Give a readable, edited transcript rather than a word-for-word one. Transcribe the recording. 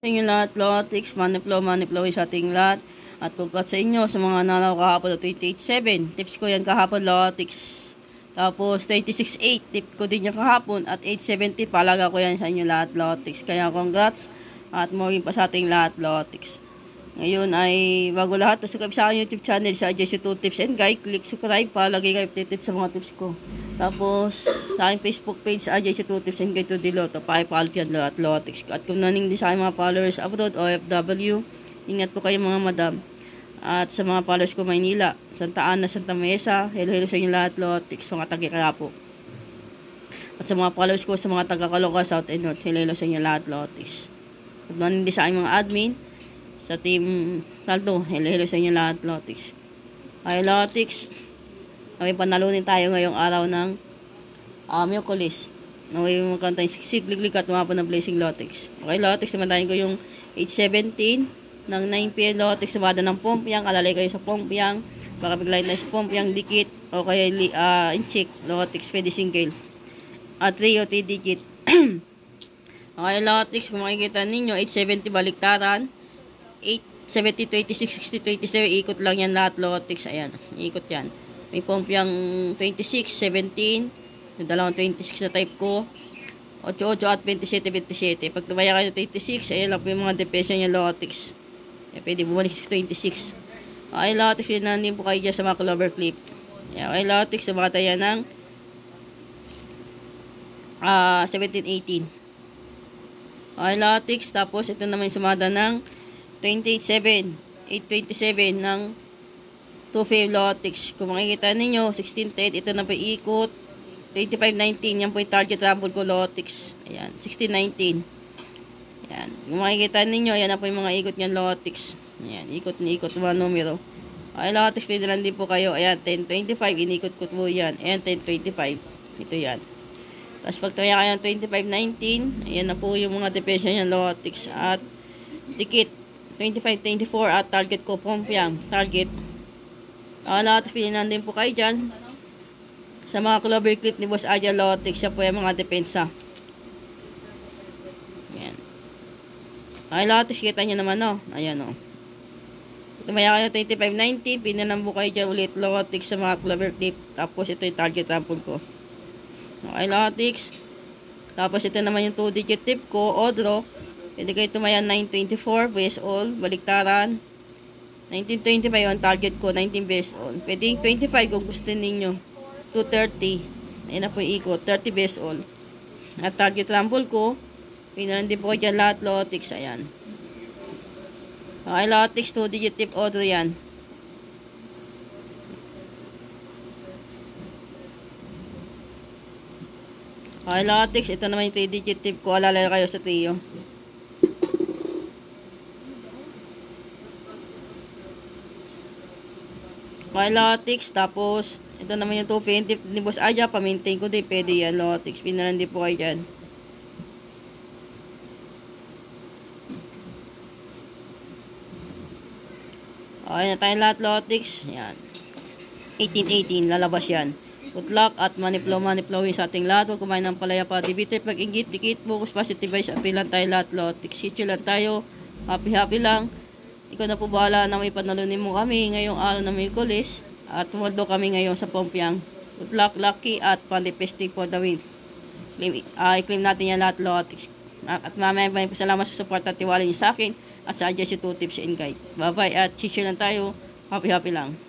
Sa inyo lahat, Lotix, Maniplo sa ating lahat. At congrats sa inyo sa mga nanalo kahapon na 28.7. Tips ko yan kahapon, Lotix. Tapos 26.8, tip ko din yan kahapon. At 8.70, palaga ko yan sa inyo lahat, Lotix. Kaya congrats at morning pa sa ating lahat, Lotix. Ngayon ay bago lahat, subscribe sa aking YouTube channel sa JC2 Tips and Guide. Click subscribe para lagi kayo updated sa mga tips ko. Tapos sa aking Facebook page sa JC2 Tips and Guide to Diloto. Pakipalo yan lahat, Lotix. At kung naning din sa aking mga followers abroad o OFW, ingat po kayo mga madam. At sa mga followers ko Maynila, Santa Ana, Santa Mesa, hello sa inyo lahat, Lotix, mga taga po. At sa mga followers ko sa mga taga Caloocan, South and North, hello sa inyo lahat, Lotix. At naning din sa aking mga admin sa team Taldo, hello sa inyo lahat, Lotix. Ay, Lotix, may panalunin tayo ngayong araw ng Miyerkules. Naway magkanta yung siglig at mga ng blessing, Lotix. Okay, Lotix, naman ko yung 8:17 ng 9 PM, Lotix, sumada ng pompiang, alalay kayo sa pompiang, baka biglayin tayo sa pompiang, dikit, o kaya inchik, Lotix, pwede single. At 3 o 3 dikit. Okay, Lotix, kung makikita ninyo, 8:70 baliktaran, 8, 70, 26, 60, 27, ikot lang yan lahat, Lotix. Ayan, ikot yan. May pompiang 26, 17, yung dalawang 26 na type ko, 88 at 27, 27. Pag tumaya kayo 26, ayan lang po yung mga depression niya, Lotix. Ayan, pwede bumalik sa 26. Okay, Lotix, yun na din po kayo dyan sa mga clover clip. Ayan, okay, Lotix, sumata yan ng 17, 18. Okay, Lotix, tapos ito naman yung sumada ng 28.7, 8.27 ng 2 Lotix. Kung makikita ninyo, 16.10, ito na po ikot. 25.19, yan po yung target rumble ko, Lotix. Ayan, 16.19. Ayan, kung makikita ninyo, yan na po yung mga ikot niyan, Lotix. Ayan, ikot ni ikot mga numero. Okay, Lotix, pwede lang din po kayo. Ayan, 10.25, inikot ko po yan. Ayan, 10.25. Ito yan. Tapos pag tuya kayo ng 25.19, ayan na po yung mga depression niyan, Lotix. At dikit. 25-24 at target ko pompiang target. Lahat pilihan din po kayo dyan sa mga clover clip ni Boss Aja, Lotix. Siya po yung mga depensa. Ayan. Okay, Lotix, kita nyo naman, no? Ayan, no? Tumaya kayo 25-19, pinalan po kayo dyan ulit, Lotix, sa mga clover clip. Tapos ito yung target rample ko. Okay, Lotix. Tapos ito naman yung 2-digit tip ko, Odro. Pwede kayo tumaya 9.24, base all, baliktaran. 19.25 ang target ko, 19 base all. Pwede 25 kung gusto ninyo. 2.30. Ayan na po yung ikot, 30 base all. At target rumble ko, pinalan din po dyan lahat, Lotix. Ayan. Okay, Lotix, 2-digit tip order yan. Okay, Lotix, ito naman yung 3-digit tip ko. Alalay kayo sa trio. Okay, Lotix, tapos ito naman yung 220 ni Boss Aja, pa-maintain ko din, pwede yan, Lotix, pinalan din po kayo dyan. Okay na tayo lahat, Lotix, yan, 18-18, lalabas yan. Good luck at maniplo sa ating lahat. Huwag kumain ng palaya pa, dibiter, pag-ingit, dikit, focus, positivize, apilan tayo lahat, Lotix, sityo lang tayo, happy lang. Ikaw na po bahala na may panalunin mo kami ngayong araw na Miyerkules at tumuldo kami ngayon sa pompiang. Good luck, lucky at manifesting for the win. I-claim natin yan lahat, Lotix. At mamaya pa salamat sa support at tiwala niyo sa akin at sa JC2 Tips and Guide. Bye bye at chill lang tayo. Happy lang.